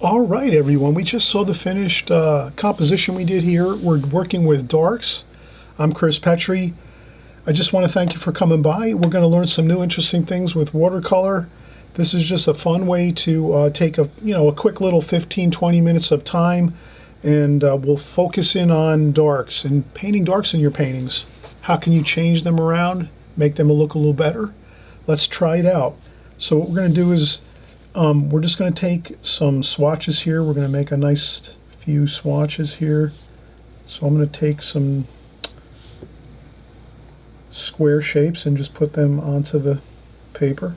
All right, everyone, we just saw the finished composition we did here. We're working with darks. I'm Chris Petrie. I just want to thank you for coming by. We're going to learn some new interesting things with watercolor. This is just a fun way to take a quick little 15-20 minutes of time, and we'll focus in on darks and painting darks in your paintings. How can you change them around, make them look a little better? Let's try it out. So what we're going to do is we're just going to take some swatches here. We're going to make a nice few swatches here. So I'm going to take some square shapes and just put them onto the paper.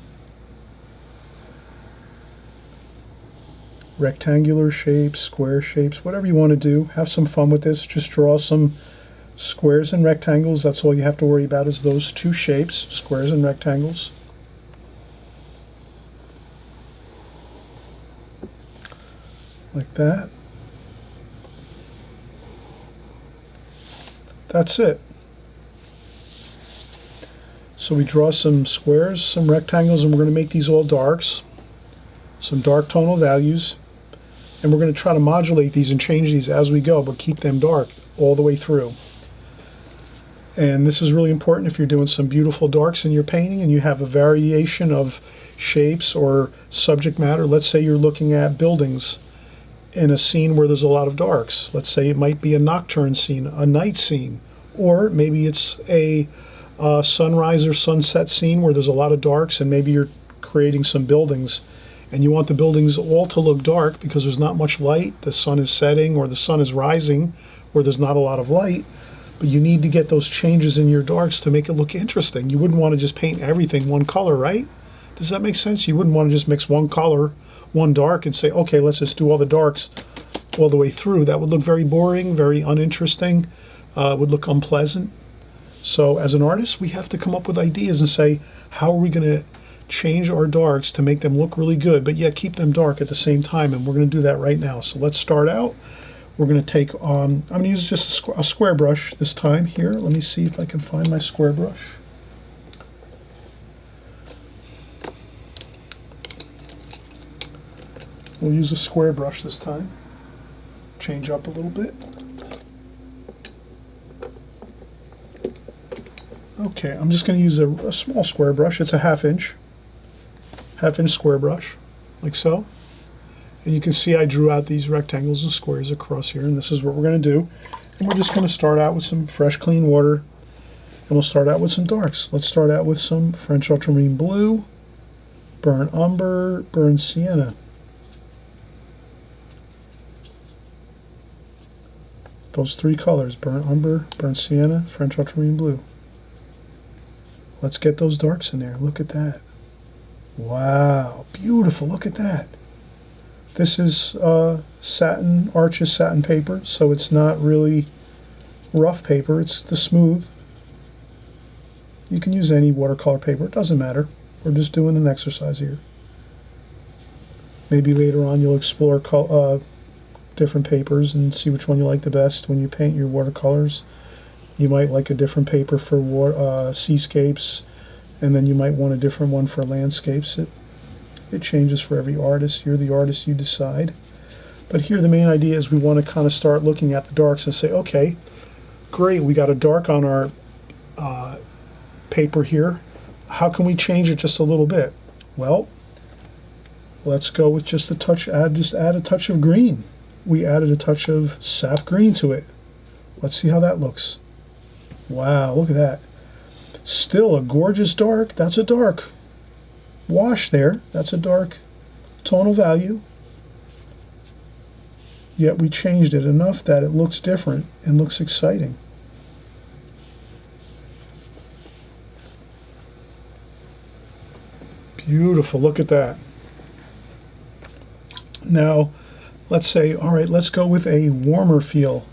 Rectangular shapes, square shapes, whatever you want to do. Have some fun with this. Just draw some squares and rectangles. That's all you have to worry about is those two shapes, squares and rectangles. Like that. That's it. So we draw some squares, some rectangles, and we're going to make these all darks. Some dark tonal values. And we're going to try to modulate these and change these as we go, but keep them dark all the way through. And this is really important if you're doing some beautiful darks in your painting and you have a variation of shapes or subject matter. Let's say you're looking at buildings in a scene where there's a lot of darks. Let's say it might be a nocturne scene, a night scene, or maybe it's a sunrise or sunset scene where there's a lot of darks, and maybe you're creating some buildings and you want the buildings all to look dark because there's not much light, the sun is setting or the sun is rising where there's not a lot of light, but you need to get those changes in your darks to make it look interesting. You wouldn't want to just paint everything one color, right? Does that make sense? You wouldn't want to just mix one color, one dark, and say, okay, let's just do all the darks all the way through. That would look very boring, very uninteresting, would look unpleasant. So as an artist, we have to come up with ideas and say, how are we going to change our darks to make them look really good, but yet keep them dark at the same time? And we're going to do that right now. So let's start out. We're going to take I'm going to use just a square brush this time here. Let me see if I can find my square brush. We'll use a square brush this time. Change up a little bit. Okay, I'm just going to use a small square brush. It's a half-inch square brush, like so. And you can see I drew out these rectangles and squares across here, and this is what we're going to do. And we're just going to start out with some fresh, clean water, and we'll start out with some darks. Let's start out with some French ultramarine blue, burnt umber, burnt sienna. Those three colors, burnt umber, burnt sienna, French ultramarine blue. Let's get those darks in there. Look at that. Wow, beautiful. Look at that. This is Arches satin paper, so it's not really rough paper. It's the smooth. You can use any watercolor paper. It doesn't matter. We're just doing an exercise here. Maybe later on you'll explore different papers and see which one you like the best when you paint your watercolors. You might like a different paper for seascapes, and then you might want a different one for landscapes. It changes for every artist. You're the artist, you decide. But here the main idea is we want to kind of start looking at the darks and say, okay, great, we got a dark on our paper here. How can we change it just a little bit? Well, let's go with just a touch, just add a touch of green. We added a touch of sap green to it. Let's see how that looks. Wow, look at that. Still a gorgeous dark. That's a dark wash there. That's a dark tonal value. Yet we changed it enough that it looks different and looks exciting. Beautiful, look at that. Now, let's say, all right, let's go with a warmer feel.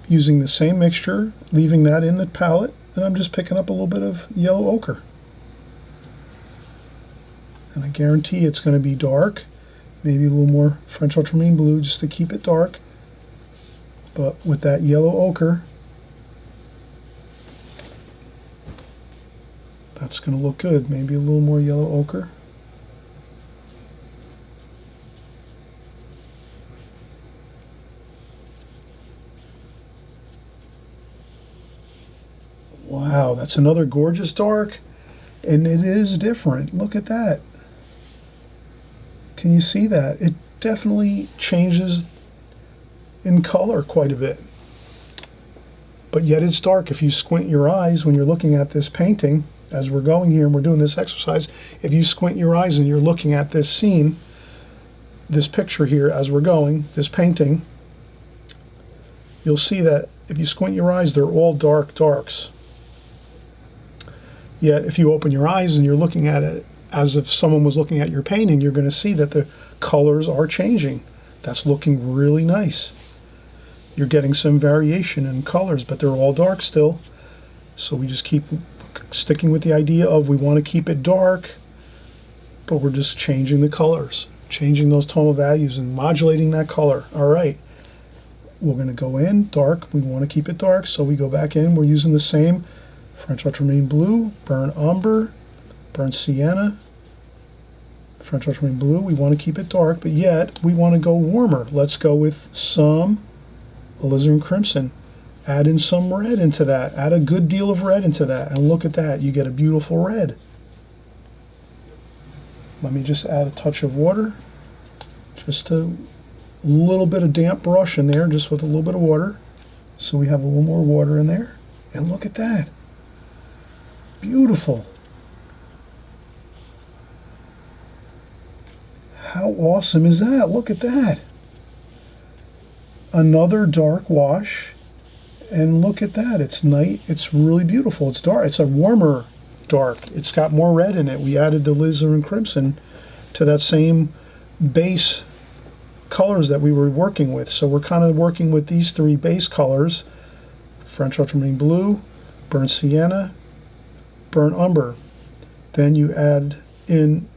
Using the same mixture, leaving that in the palette, and I'm just picking up a little bit of yellow ochre. And I guarantee it's going to be dark, maybe a little more French ultramarine blue just to keep it dark. But with that yellow ochre, that's going to look good. Maybe a little more yellow ochre. Wow, that's another gorgeous dark, and it is different. Look at that. Can you see that? It definitely changes in color quite a bit. But yet it's dark. If you squint your eyes when you're looking at this painting, as we're going here and we're doing this exercise, if you squint your eyes and you're looking at this scene, this picture here as we're going, this painting, you'll see that if you squint your eyes, they're all dark darks. Yet if you open your eyes and you're looking at it as if someone was looking at your painting, you're going to see that the colors are changing. That's looking really nice. You're getting some variation in colors, but they're all dark still. So we just keep sticking with the idea of we want to keep it dark, but we're just changing the colors, changing those tonal values and modulating that color. All right, we're going to go in dark. We want to keep it dark, so we go back in. We're using the same French ultramarine blue, burnt umber, burnt sienna, French ultramarine blue. We want to keep it dark, but yet we want to go warmer. Let's go with some alizarin crimson. Add in some red into that. Add a good deal of red into that, and look at that. You get a beautiful red. Let me just add a touch of water. Just a little bit of damp brush in there, just with a little bit of water. So we have a little more water in there. And look at that. Beautiful. How awesome is that? Look at that. Another dark wash. And look at that. It's night. It's really beautiful. It's dark. It's a warmer dark. It's got more red in it. We added the alizarin crimson to that same base colors that we were working with. So we're kind of working with these three base colors: French ultramarine blue, burnt sienna, burnt umber. Then you add in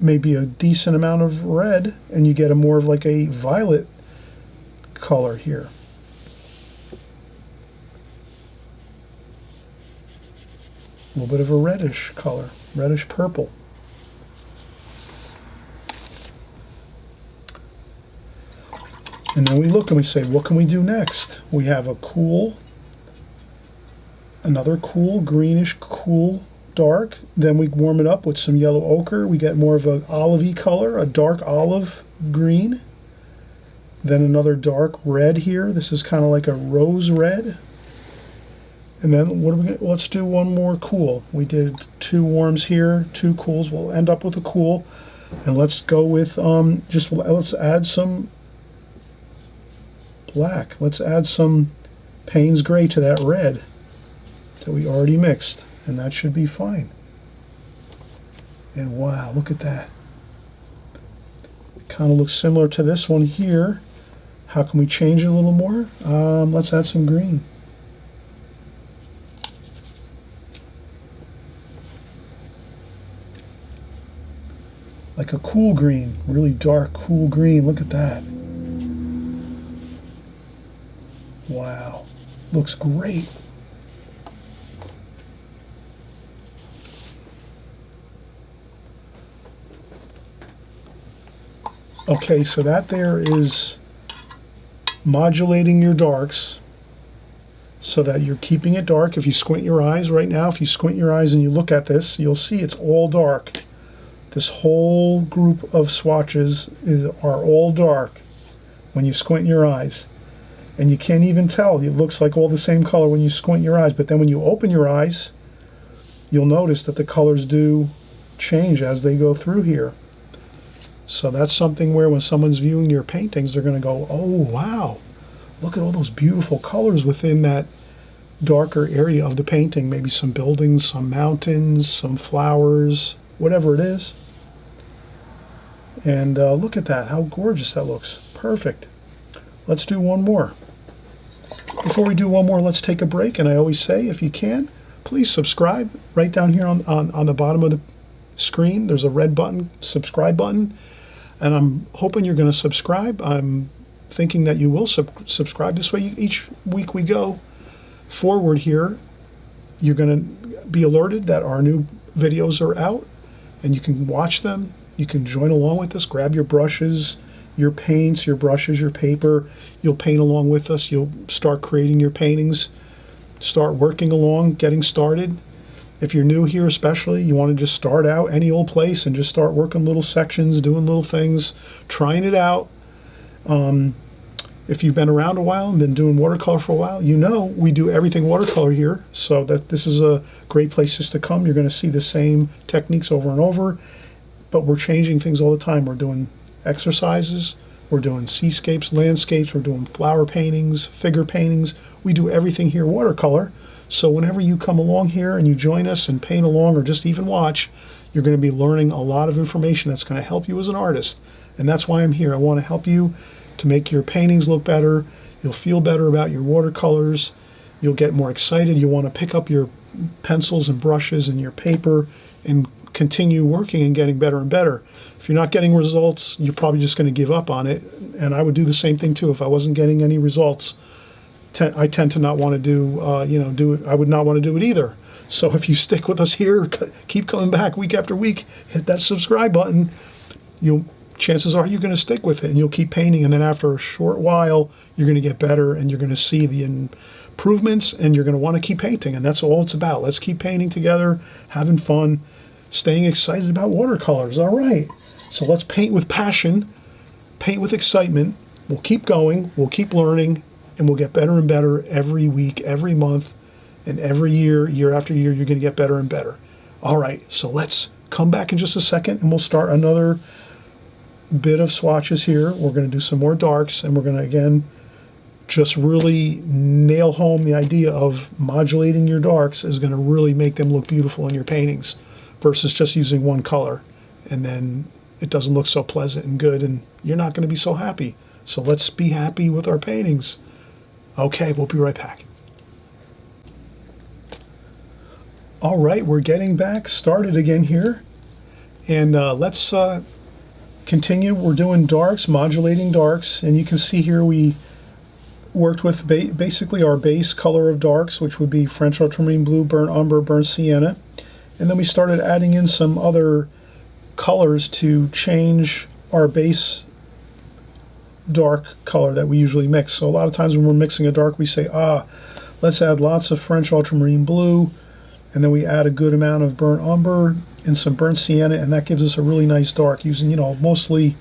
maybe a decent amount of red, and you get a more of like a violet color here. A little bit of a reddish color, reddish purple. And then we look and we say, what can we do next? We have another cool, greenish, cool dark. Then we warm it up with some yellow ochre. We get more of an olivey color, a dark olive green. Then another dark red here. This is kind of like a rose red. And then what are we gonna, let's do one more cool. We did two warms here, two cools. We'll end up with a cool. And let's go with let's add some black. Let's add some Payne's gray to that red that we already mixed, and that should be fine. And wow, look at that. It kind of looks similar to this one here. How can we change it a little more? Let's add some green. Like a cool green, really dark cool green. Look at that. Wow, looks great. Okay, so that there is modulating your darks so that you're keeping it dark. If you squint your eyes right now, if you squint your eyes and you look at this, you'll see it's all dark. This whole group of swatches are all dark when you squint your eyes. And you can't even tell. It looks like all the same color when you squint your eyes. But then when you open your eyes, you'll notice that the colors do change as they go through here. So that's something where when someone's viewing your paintings, they're going to go, oh, wow, look at all those beautiful colors within that darker area of the painting. Maybe some buildings, some mountains, some flowers, whatever it is. And look at that, how gorgeous that looks. Perfect. Let's do one more. Before we do one more, let's take a break. And I always say, if you can, please subscribe. Right down here on the bottom of the screen, there's a red button, subscribe button. And I'm hoping you're going to subscribe. I'm thinking that you will subscribe. This way, each week we go forward here, you're going to be alerted that our new videos are out, and you can watch them. You can join along with us. Grab your brushes, your paints, your brushes, your paper. You'll paint along with us. You'll start creating your paintings. start working along, getting started. If you're new here especially, you want to just start out any old place and just start working little sections, doing little things, trying it out. If you've been around a while and been doing watercolor for a while, you know we do everything watercolor here, so that this is a great place just to come. You're going to see the same techniques over and over, but we're changing things all the time. We're doing exercises, we're doing seascapes, landscapes, we're doing flower paintings, figure paintings. We do everything here watercolor. So whenever you come along here and you join us and paint along or just even watch, you're going to be learning a lot of information that's going to help you as an artist. And that's why I'm here. I want to help you to make your paintings look better. You'll feel better about your watercolors. You'll get more excited. You'll want to pick up your pencils and brushes and your paper and continue working and getting better and better. If you're not getting results, you're probably just going to give up on it. And I would do the same thing too. If I wasn't getting any results, I tend to not want to do it. I would not want to do it either. So if you stick with us here, keep coming back week after week, hit that subscribe button, chances are you're going to stick with it and you'll keep painting. And then after a short while, you're going to get better and you're going to see the improvements and you're going to want to keep painting. And that's all it's about. Let's keep painting together, having fun, staying excited about watercolors. All right. So let's paint with passion, paint with excitement. We'll keep going. We'll keep learning. And we'll get better and better every week, every month, and every year, year after year, you're going to get better and better. All right, so let's come back in just a second, and we'll start another bit of swatches here. We're going to do some more darks, and we're going to, again, just really nail home the idea of modulating your darks is going to really make them look beautiful in your paintings versus just using one color. And then it doesn't look so pleasant and good, and you're not going to be so happy. So let's be happy with our paintings. Okay, we'll be right back. All right, we're getting back started again here. And let's continue. We're doing darks, modulating darks. And you can see here we worked with basically our base color of darks, which would be French ultramarine blue, burnt umber, burnt sienna. And then we started adding in some other colors to change our base dark color that we usually mix. So a lot of times when we're mixing a dark, we say, let's add lots of French ultramarine blue, and then we add a good amount of burnt umber and some burnt sienna, and that gives us a really nice dark using, mostly,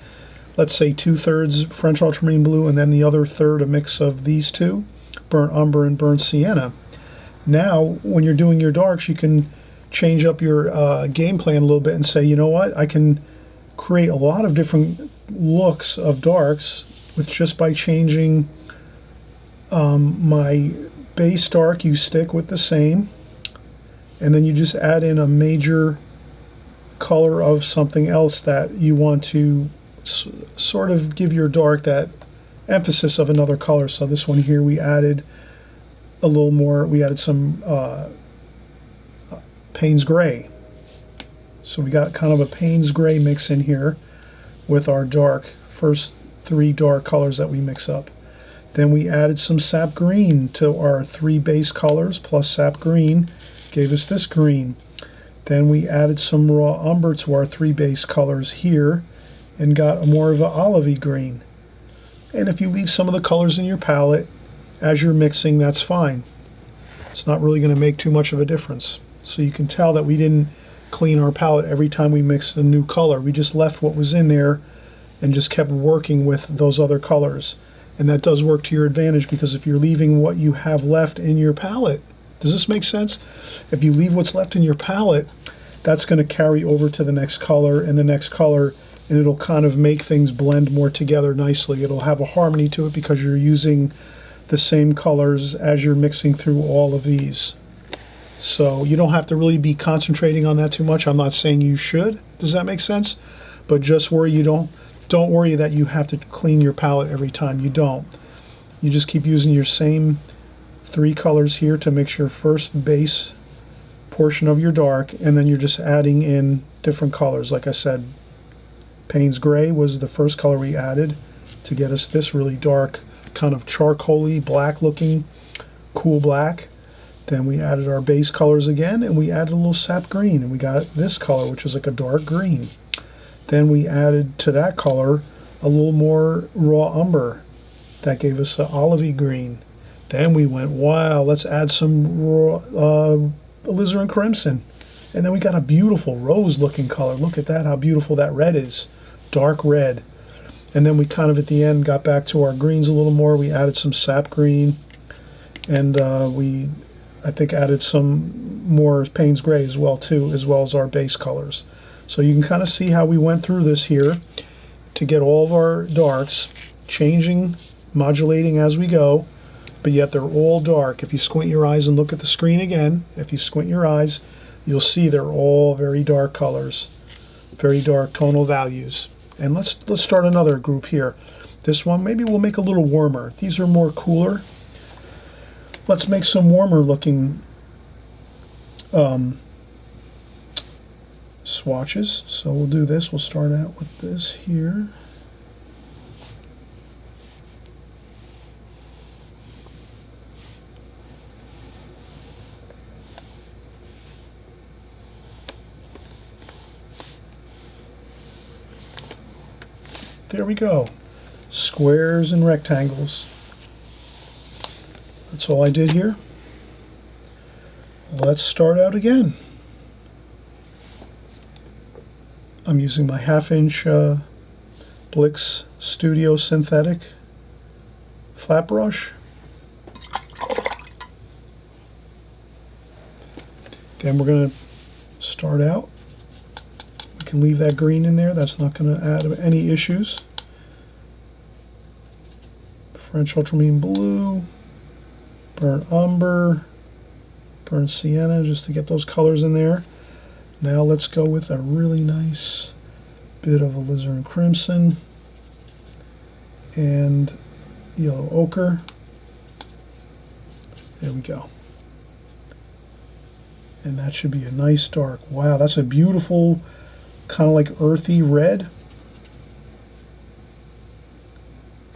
let's say 2/3 French ultramarine blue, and then the other third a mix of these two, burnt umber and burnt sienna. Now, when you're doing your darks, you can change up your game plan a little bit and say, you know what, I can create a lot of different looks of darks with just by changing my base dark. You stick with the same, and then you just add in a major color of something else that you want to sort of give your dark that emphasis of another color. So this one here, we added a little more, we added some Payne's Gray. So we got kind of a Payne's Gray mix in here with our first 3 dark colors that we mix up. Then we added some sap green to our 3 base colors plus sap green, gave us this green. Then we added some raw umber to our 3 base colors here and got more of an olivey green. And if you leave some of the colors in your palette as you're mixing, that's fine. It's not really going to make too much of a difference. So you can tell that we didn't clean our palette every time we mixed a new color. We just left what was in there and just kept working with those other colors. And that does work to your advantage, because if you're leaving what you have left in your palette, does this make sense? If you leave what's left in your palette, that's going to carry over to the next color and the next color, and it'll kind of make things blend more together nicely. It'll have a harmony to it because you're using the same colors as you're mixing through all of these. So you don't have to really be concentrating on that too much. I'm not saying you should. Does that make sense? But just where you don't worry that you have to clean your palette every time. You don't. You just keep using your same 3 colors here to mix your first base portion of your dark, and then you're just adding in different colors. Like I said, Payne's Gray was the first color we added to get us this really dark, kind of charcoaly, black looking, cool black. Then we added our base colors again, and we added a little sap green, and we got this color, which is like a dark green. Then we added to that color a little more raw umber. That gave us an olivey green. Then we went, wow, let's add some raw, alizarin crimson. And then we got a beautiful rose-looking color. Look at that, how beautiful that red is. Dark red. And then we kind of, at the end, got back to our greens a little more. We added some sap green. And I think, added some more Payne's gray as well, too, as well as our base colors. So you can kind of see how we went through this here to get all of our darks, changing, modulating as we go, but yet they're all dark. If you squint your eyes and look at the screen again, if you squint your eyes, you'll see they're all very dark colors, very dark tonal values. And let's start another group here. This one, maybe we'll make a little warmer. These are more cooler. Let's make some warmer looking swatches. So we'll do this. We'll start out with this here. There we go. Squares and rectangles. That's all I did here. Let's start out again. I'm using my 1/2" Blix Studio Synthetic flat brush. Then we're going to start out. We can leave that green in there. That's not going to add any issues. French ultramarine blue, burnt umber, burnt sienna, just to get those colors in there. Now let's go with a really nice bit of alizarin crimson and yellow ochre. There we go. And that should be a nice dark. Wow, that's a beautiful kind of like earthy red.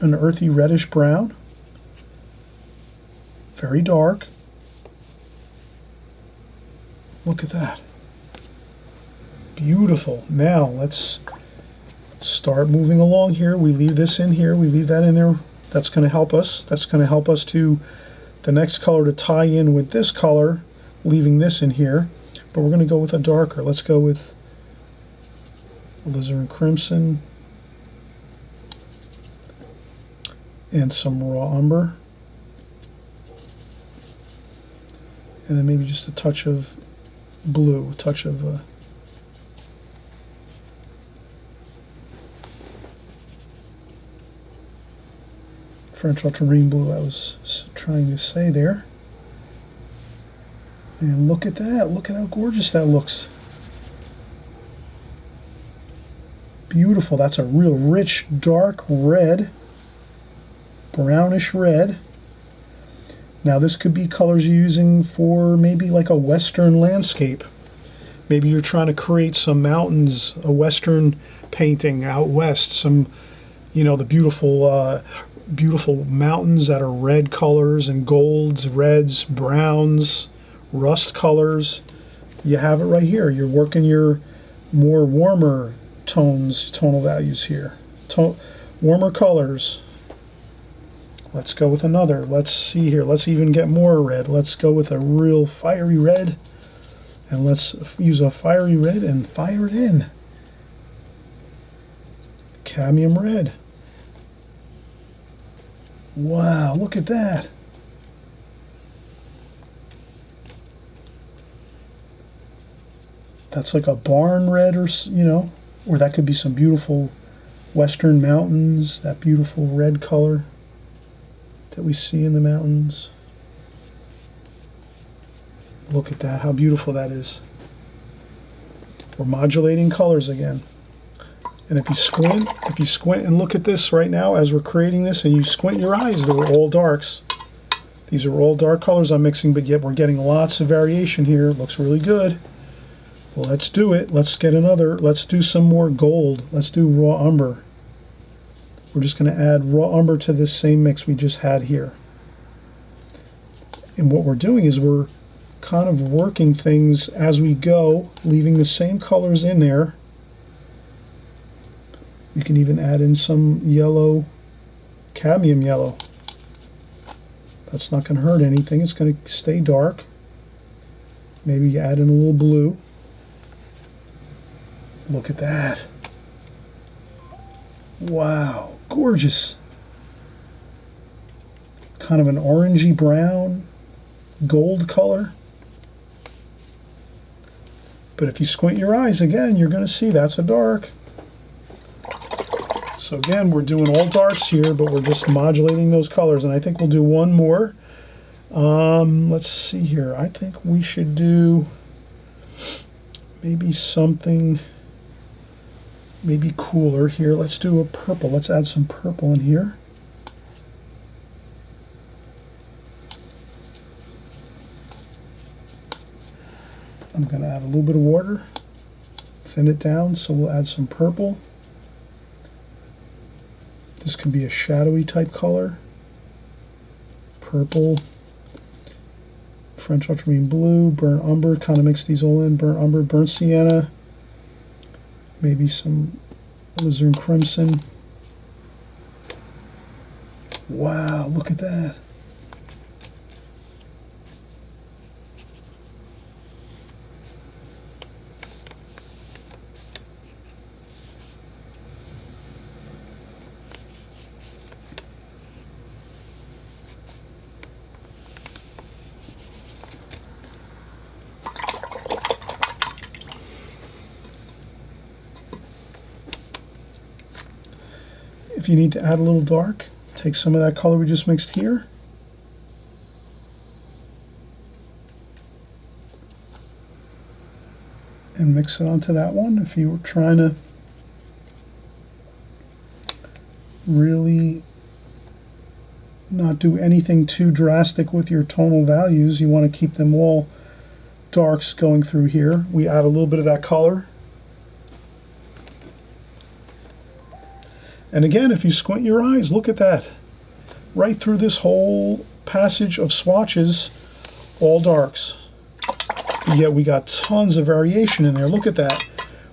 An earthy reddish brown. Very dark. Look at that. Beautiful. Now let's start moving along here. We leave this in here. We leave that in there. That's going to help us. That's going to help us to the next color to tie in with this color, leaving this in here. But we're going to go with a darker. Let's go with alizarin crimson and some raw umber. And then maybe just a touch of blue, a touch of French ultramarine blue I was trying to say there. And look at that. Look at how gorgeous that looks. Beautiful. That's a real rich, dark red, brownish red. Now this could be colors you're using for maybe like a western landscape. Maybe you're trying to create some mountains, a western painting out west, some, you know, the beautiful beautiful mountains that are red colors and golds, reds, browns, rust colors. You have it right here. You're working your more warmer tones, tonal values here. Warmer colors. Let's go with another. Let's see here. Let's even get more red. Let's go with a real fiery red. And let's use a fiery red and fire it in. Cadmium red. Wow, look at that. That's like a barn red, or, you know, or that could be some beautiful western mountains, that beautiful red color that we see in the mountains. Look at that, how beautiful that is. We're modulating colors again. And if you squint and look at this right now as we're creating this, and you squint your eyes, they're all darks. These are all dark colors I'm mixing, but yet we're getting lots of variation here. It looks really good. Well, let's do it. Let's get another. Let's do some more gold. Let's do raw umber. We're just going to add raw umber to this same mix we just had here. And what we're doing is we're kind of working things as we go, leaving the same colors in there. You can even add in some yellow, cadmium yellow. That's not going to hurt anything. It's going to stay dark. Maybe you add in a little blue. Look at that. Wow, gorgeous. Kind of an orangey brown, gold color. But if you squint your eyes again, you're going to see that's a dark. So again, we're doing all darks here, but we're just modulating those colors. And I think we'll do one more. Let's see here. I think we should do maybe something maybe cooler here. Let's do a purple. Let's add some purple in here. I'm going to add a little bit of water, thin it down, so we'll add some purple. This can be a shadowy type color. Purple, French ultramarine blue, burnt umber, kind of mix these all in. Burnt umber, burnt sienna, maybe some alizarin crimson. Wow, look at that. If you need to add a little dark, take some of that color we just mixed here. And mix it onto that one. If you were trying to really not do anything too drastic with your tonal values, you want to keep them all darks going through here. We add a little bit of that color. And again, if you squint your eyes, look at that. Right through this whole passage of swatches, all darks. Yet we got tons of variation in there. Look at that.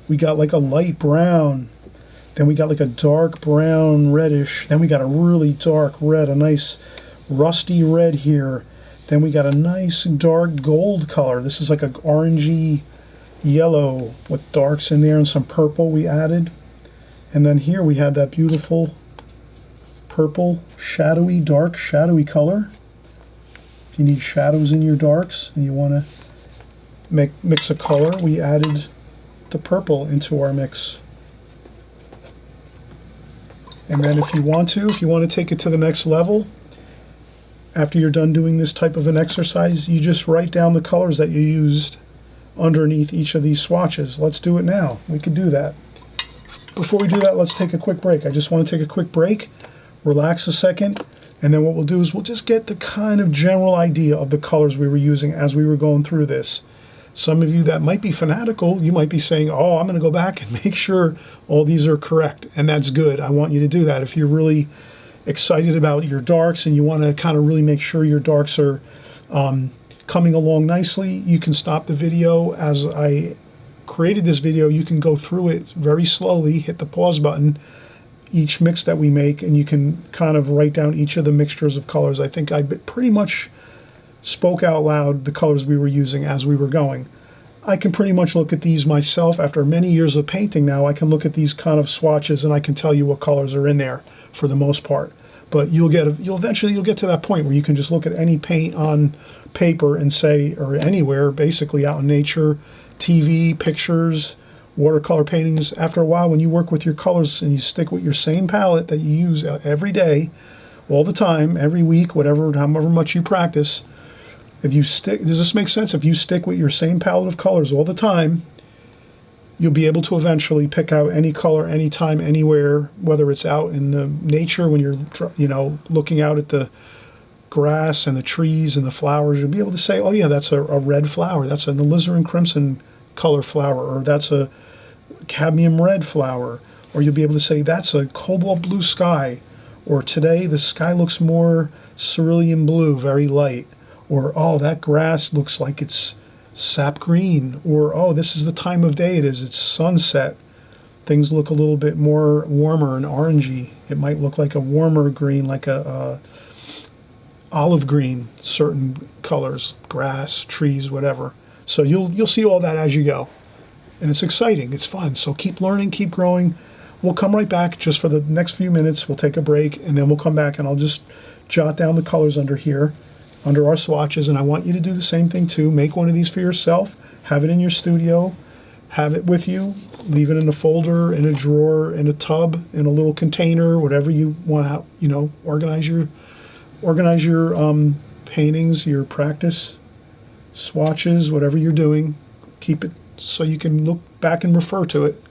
We got like a light brown. Then we got like a dark brown reddish. Then we got a really dark red, a nice rusty red here. Then we got a nice dark gold color. This is like an orangey yellow with darks in there and some purple we added. And then here we have that beautiful purple, shadowy, dark, shadowy color. If you need shadows in your darks and you want to mix a color, we added the purple into our mix. And then if you want to take it to the next level, after you're done doing this type of an exercise, you just write down the colors that you used underneath each of these swatches. Let's do it now. We could do that. Before we do that, let's take a quick break. I just want to take a quick break, relax a second, and then what we'll do is we'll just get the kind of general idea of the colors we were using as we were going through this. Some of you that might be fanatical, you might be saying, oh, I'm going to go back and make sure all these are correct, and that's good. I want you to do that. If you're really excited about your darks and you want to kind of really make sure your darks are coming along nicely, you can stop the video. As I created this video, you can go through it very slowly, hit the pause button, each mix that we make, and you can kind of write down each of the mixtures of colors. I think I pretty much spoke out loud the colors we were using as we were going. I can pretty much look at these myself. After many years of painting now, I can look at these kind of swatches and I can tell you what colors are in there for the most part. But eventually you'll get to that point where you can just look at any paint on paper and say, or anywhere, basically out in nature, TV, pictures, watercolor paintings. After a while, when you work with your colors and you stick with your same palette that you use every day, all the time, every week, whatever, however much you practice, if you stick, does this make sense? If you stick with your same palette of colors all the time, you'll be able to eventually pick out any color, anytime, anywhere, whether it's out in the nature when you're, looking out at the grass and the trees and the flowers. You'll be able to say, oh yeah, that's a red flower, that's an alizarin crimson color flower, or that's a cadmium red flower, or you'll be able to say that's a cobalt blue sky, or today the sky looks more cerulean blue, very light, or oh, that grass looks like it's sap green, or oh, this is the time of day it is, it's sunset, things look a little bit more warmer and orangey. It might look like a warmer green, like a olive green, certain colors, grass, trees, whatever. So you'll see all that as you go. And it's exciting, it's fun. So keep learning, keep growing. We'll come right back just for the next few minutes. We'll take a break and then we'll come back and I'll just jot down the colors under here, under our swatches. And I want you to do the same thing too. Make one of these for yourself, have it in your studio, have it with you, leave it in a folder, in a drawer, in a tub, in a little container, whatever you want to, organize your paintings, your practice swatches, whatever you're doing. Keep it so you can look back and refer to it,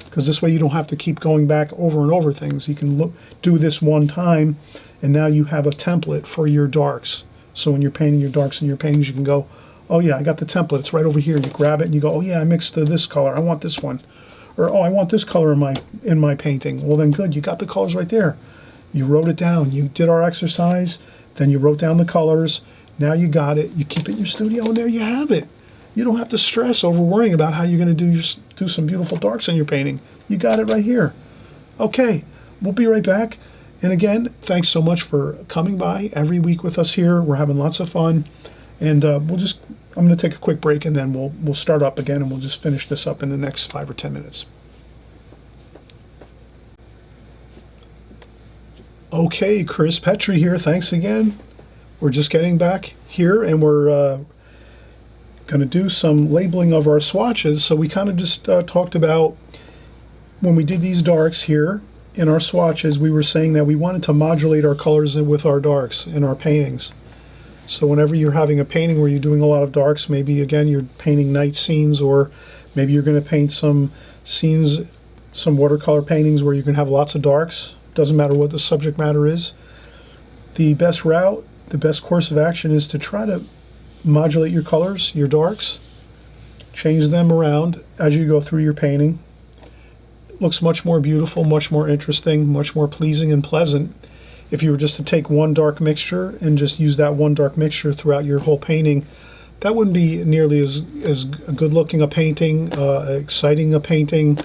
because this way you don't have to keep going back over and over things. You can do this one time, and now you have a template for your darks. So when you're painting your darks in your paintings, you can go, oh yeah, I got the template, it's right over here. You grab it and you go, oh yeah, I mixed this color, I want this one. Or, oh, I want this color in my painting. Well then good, you got the colors right there. You wrote it down, you did our exercise, then you wrote down the colors, now you got it, you keep it in your studio, and there you have it. You don't have to stress over worrying about how you're going to do some beautiful darks in your painting. You got it right here. Okay, we'll be right back. And again, thanks so much for coming by every week with us here. We're having lots of fun. And I'm going to take a quick break, and then we'll start up again, and we'll just finish this up in the next 5 or 10 minutes. Okay, Chris Petrie here. Thanks again. We're just getting back here, and we're going to do some labeling of our swatches. So we kind of just talked about when we did these darks here in our swatches, we were saying that we wanted to modulate our colors with our darks in our paintings. So whenever you're having a painting where you're doing a lot of darks, maybe again you're painting night scenes, or maybe you're going to paint some scenes, some watercolor paintings where you can have lots of darks. Doesn't matter what the subject matter is. The best route, the best course of action is to try to modulate your colors, your darks, change them around as you go through your painting. It looks much more beautiful, much more interesting, much more pleasing and pleasant if you were just to take one dark mixture and just use that one dark mixture throughout your whole painting. That wouldn't be nearly as good looking a painting, exciting a painting.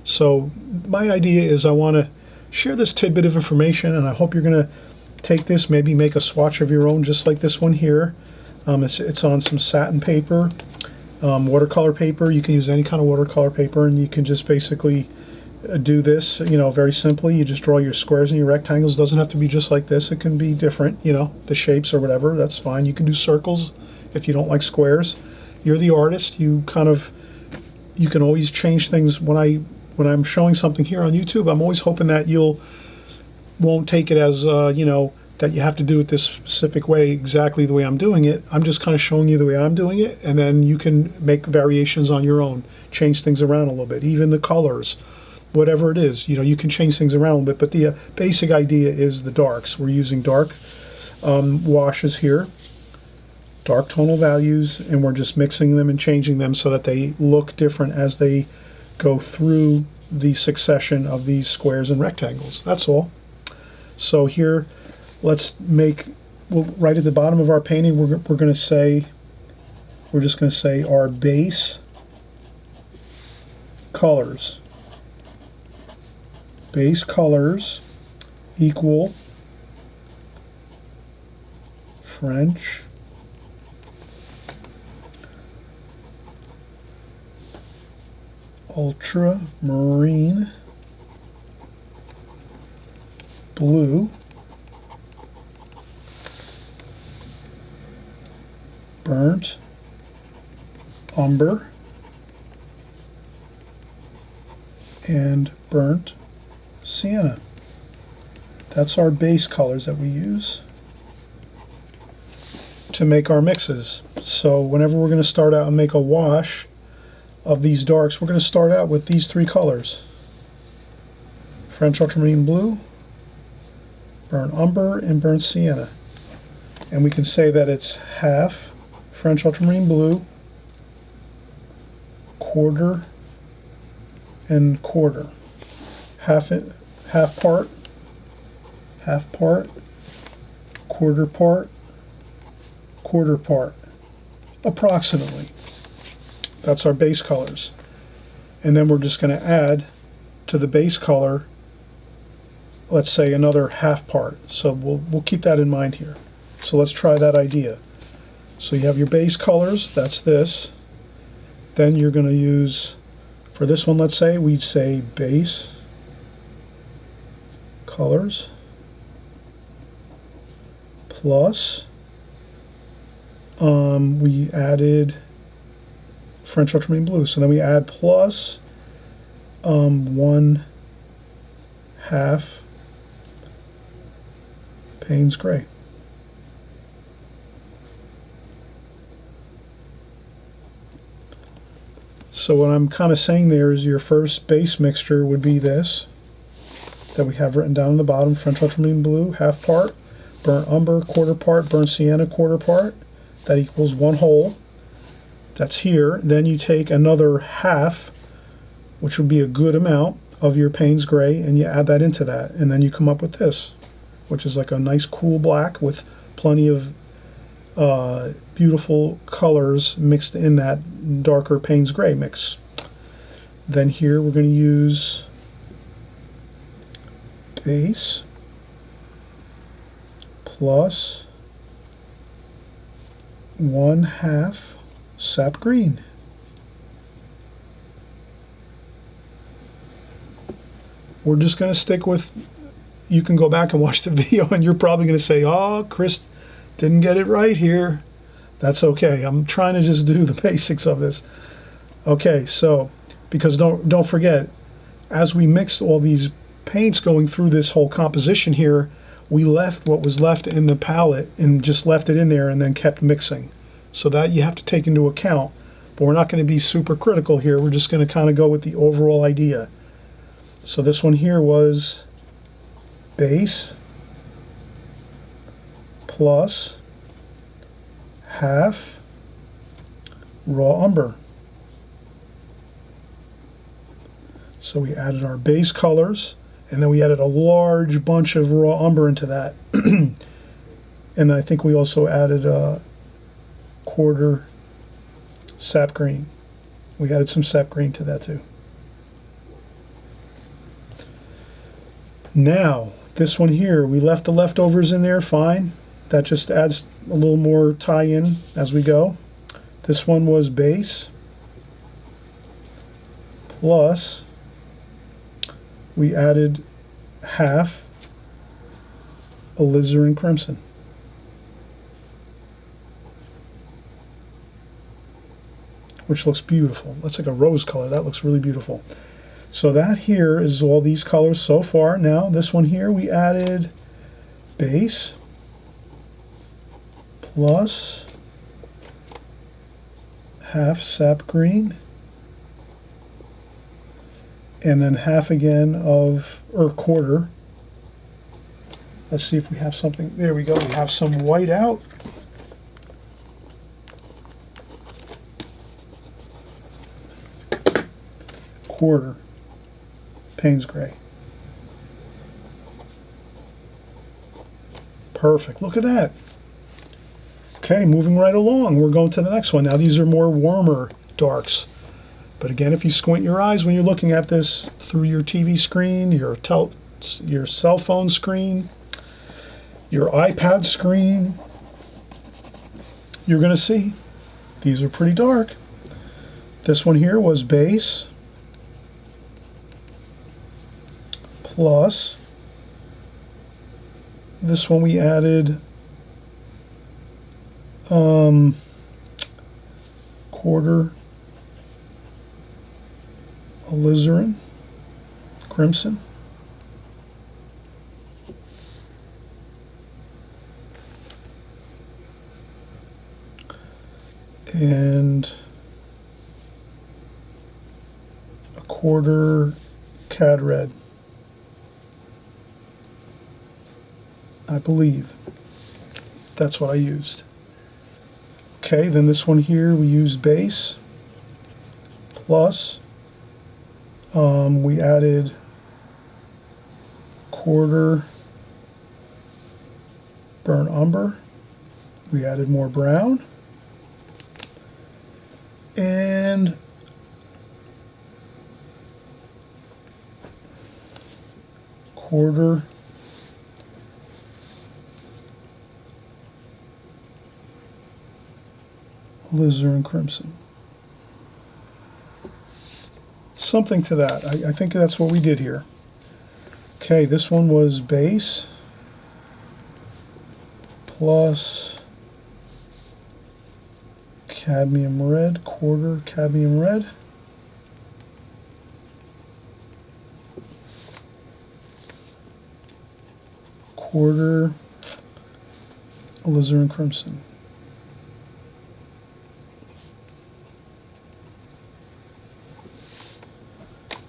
So my idea is I want to share this tidbit of information, and I hope you're going to take this, maybe make a swatch of your own just like this one here. It's on some satin paper, watercolor paper. You can use any kind of watercolor paper, and you can just basically do this, very simply. You just draw your squares and your rectangles. It doesn't have to be just like this. It can be different, the shapes or whatever. That's fine. You can do circles if you don't like squares. You're the artist. You can always change things. When I'm showing something here on YouTube, I'm always hoping that won't take it as that you have to do it this specific way, exactly the way I'm doing it. I'm just kind of showing you the way I'm doing it, and then you can make variations on your own, change things around a little bit, even the colors, whatever it is. You can change things around a little bit, but the basic idea is the darks. We're using dark washes here, dark tonal values, and we're just mixing them and changing them so that they look different as they go through the succession of these squares and rectangles. That's all. So here, right at the bottom of our painting, we're just going to say our base colors. Base colors equal French ultramarine blue, burnt umber, and burnt sienna. That's our base colors that we use to make our mixes. So whenever we're going to start out and make a wash of these darks, we're going to start out with these three colors: French ultramarine blue, burnt umber, and burnt sienna. And we can say that it's half French ultramarine blue, quarter and quarter, half part, quarter part, approximately. That's our base colors. And then we're just going to add to the base color, let's say, another half part. So we'll keep that in mind here. So let's try that idea. So you have your base colors, that's this. Then you're going to use, for this one, let's say, we'd say base colors plus, we added French ultramarine blue. So then we add plus 1/2 Payne's gray. So what I'm kind of saying there is your first base mixture would be this that we have written down on the bottom: French ultramarine blue, 1/2 part, burnt umber, 1/4 part, burnt sienna, 1/4 part. That equals 1 whole. That's here. Then you take another 1/2, which would be a good amount of your Payne's gray, and you add that into that, and then you come up with this, which is like a nice cool black with plenty of beautiful colors mixed in that darker Payne's gray mix. Then here we're going to use base plus 1/2 sap green. We're just going to stick with, you can go back and watch the video and you're probably going to say, oh, Chris didn't get it right here. That's okay. I'm trying to just do the basics of this. Okay, so, because don't forget, as we mixed all these paints going through this whole composition here, we left what was left in the palette and just left it in there and then kept mixing. So that you have to take into account. But we're not going to be super critical here. We're just going to kind of go with the overall idea. So this one here was base plus 1/2 raw umber. So we added our base colors, and then we added a large bunch of raw umber into that. And I think we also added a 1/4 sap green. We added some sap green to that too. Now, this one here, we left the leftovers in there, fine. That just adds a little more tie-in as we go. This one was base plus, we added 1/2 alizarin crimson. Which looks beautiful. That's like a rose color. That looks really beautiful. So that here is all these colors so far. Now this one here, we added base plus 1/2 sap green, and then 1/2 again of, or 1/4. Let's see if we have something. There we go. We have some white out. Quarter Payne's gray. Perfect. Look at that. Okay, moving right along. We're going to the next one. Now these are more warmer darks. But again, if you squint your eyes when you're looking at this through your TV screen, your cell phone screen, your iPad screen, you're going to see these are pretty dark. This one here was base plus, this one we added 1/4 alizarin crimson, and 1/4 cad red. I believe that's what I used. Okay, then this one here we used base plus, we added 1/4 burnt umber. We added more brown and 1/4 alizarin crimson. Something to that. I think that's what we did here. Okay, this one was base plus cadmium red, quarter cadmium red. Quarter alizarin crimson.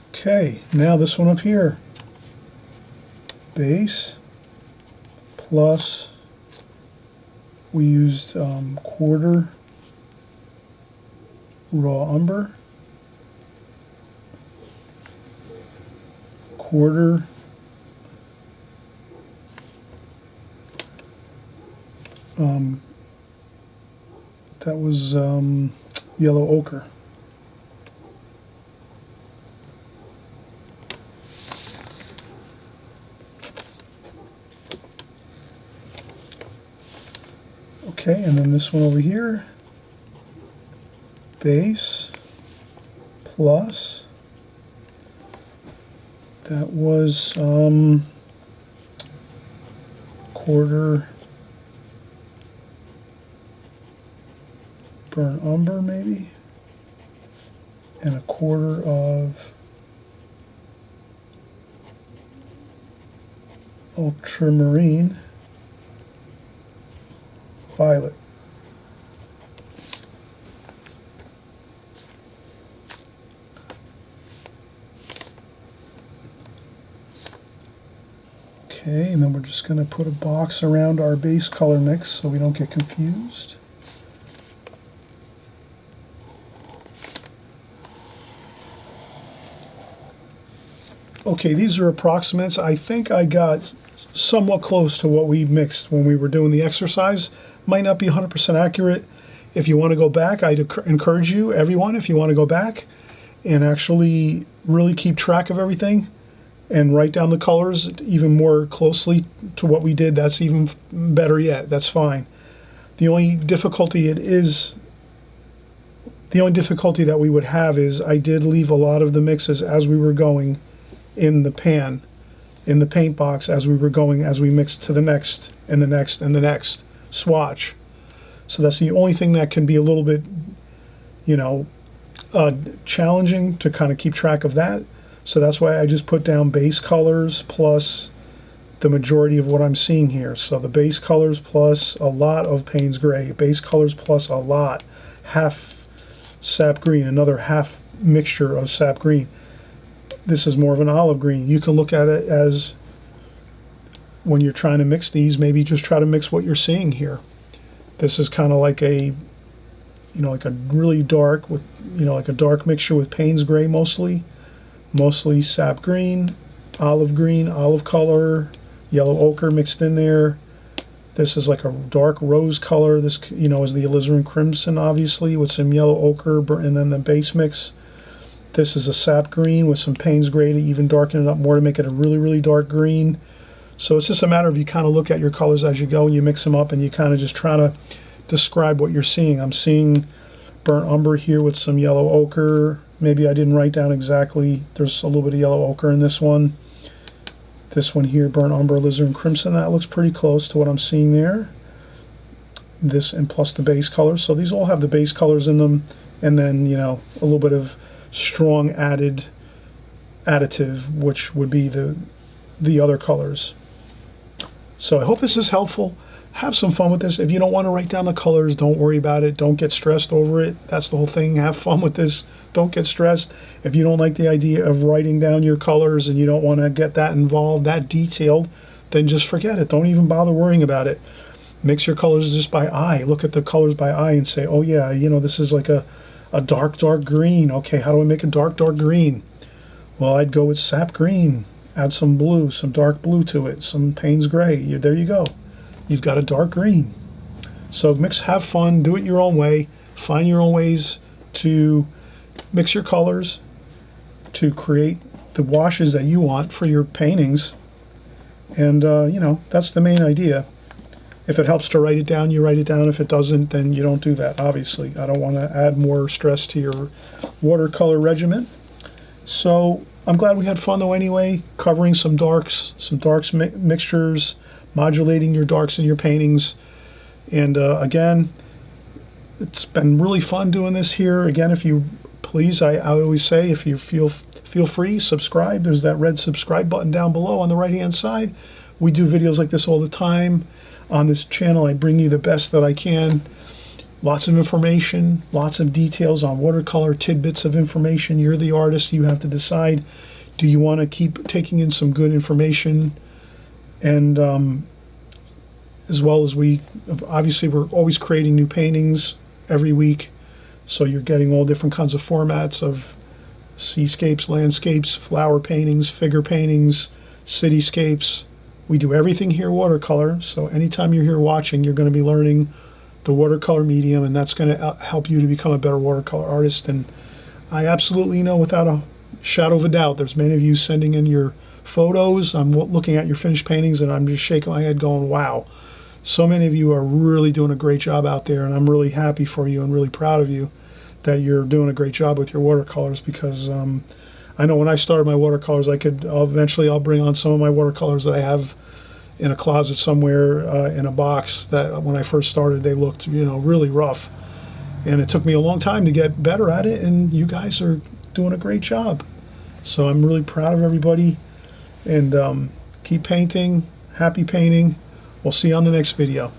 Okay, now this one up here. Base plus, we used quarter raw umber, quarter that was yellow ochre. Okay, and then this one over here, base plus, that was quarter burnt umber maybe, and a quarter of ultramarine violet. Okay, and then we're just going to put a box around our base color mix so we don't get confused. Okay, these are approximates. I think I got somewhat close to what we mixed when we were doing the exercise. Might not be 100% accurate. If you want to go back, I'd encourage you, everyone, if you want to go back and actually really keep track of everything and write down the colors even more closely to what we did, that's even better yet. That's fine. The only difficulty that we would have is I did leave a lot of the mixes as we were going in the pan, in the paint box, as we were going, as we mixed to the next and the next and the next swatch. So that's the only thing that can be a little bit, challenging to kind of keep track of that. So that's why I just put down base colors plus the majority of what I'm seeing here. So the base colors plus a lot of Payne's gray, base colors plus a lot, half sap green, another half mixture of sap green. This is more of an olive green. You can look at it as, when you're trying to mix these, maybe just try to mix what you're seeing here. This is kind of like a, like a really dark with, like a dark mixture with Payne's gray mostly sap green, olive color, yellow ochre mixed in there. This is like a dark rose color. This, is the alizarin crimson, obviously, with some yellow ochre, and then the base mix. This is a sap green with some Payne's gray to even darken it up more to make it a really, really dark green. So it's just a matter of you kind of look at your colors as you go and you mix them up and you kind of just try to describe what you're seeing. I'm seeing burnt umber here with some yellow ochre. Maybe I didn't write down exactly. There's a little bit of yellow ochre in this one. This one here, burnt umber, alizarin crimson. That looks pretty close to what I'm seeing there. This, and plus the base colors. So these all have the base colors in them, and then, a little bit of strong additive, which would be the other colors. So I hope this is helpful. Have some fun with this. If you don't want to write down the colors, don't worry about it. Don't get stressed over it. That's the whole thing. Have fun with this. Don't get stressed. If you don't like the idea of writing down your colors and you don't want to get that involved, that detailed, then just forget it. Don't even bother worrying about it. Mix your colors just by eye. Look at the colors by eye and say, oh yeah, this is like a dark green. Okay, how do I make a dark green? Well, I'd go with sap green. Add some blue, some dark blue to it, some Payne's gray. There you go. You've got a dark green. So have fun, do it your own way. Find your own ways to mix your colors to create the washes that you want for your paintings. And, that's the main idea. If it helps to write it down, you write it down. If it doesn't, then you don't do that, obviously. I don't want to add more stress to your watercolor regimen. So I'm glad we had fun though anyway, covering some darks mixtures, modulating your darks in your paintings. And again, it's been really fun doing this here. Again, if you please, I always say, if you feel free, subscribe. There's that red subscribe button down below on the right-hand side. We do videos like this all the time. On this channel, I bring you the best that I can. Lots of information, lots of details on watercolor, tidbits of information. You're the artist. You have to decide, do you want to keep taking in some good information? And as well as obviously we're always creating new paintings every week. So you're getting all different kinds of formats of seascapes, landscapes, flower paintings, figure paintings, cityscapes. We do everything here watercolor, so anytime you're here watching, you're going to be learning the watercolor medium, and that's going to help you to become a better watercolor artist. And I absolutely know without a shadow of a doubt, there's many of you sending in your photos. I'm looking at your finished paintings, and I'm just shaking my head going, wow. So many of you are really doing a great job out there, and I'm really happy for you and really proud of you that you're doing a great job with your watercolors, because I know when I started my watercolors, eventually I'll bring on some of my watercolors that I have in a closet somewhere in a box that when I first started, they looked, really rough. And it took me a long time to get better at it, and you guys are doing a great job. So I'm really proud of everybody, and keep painting, happy painting. We'll see you on the next video.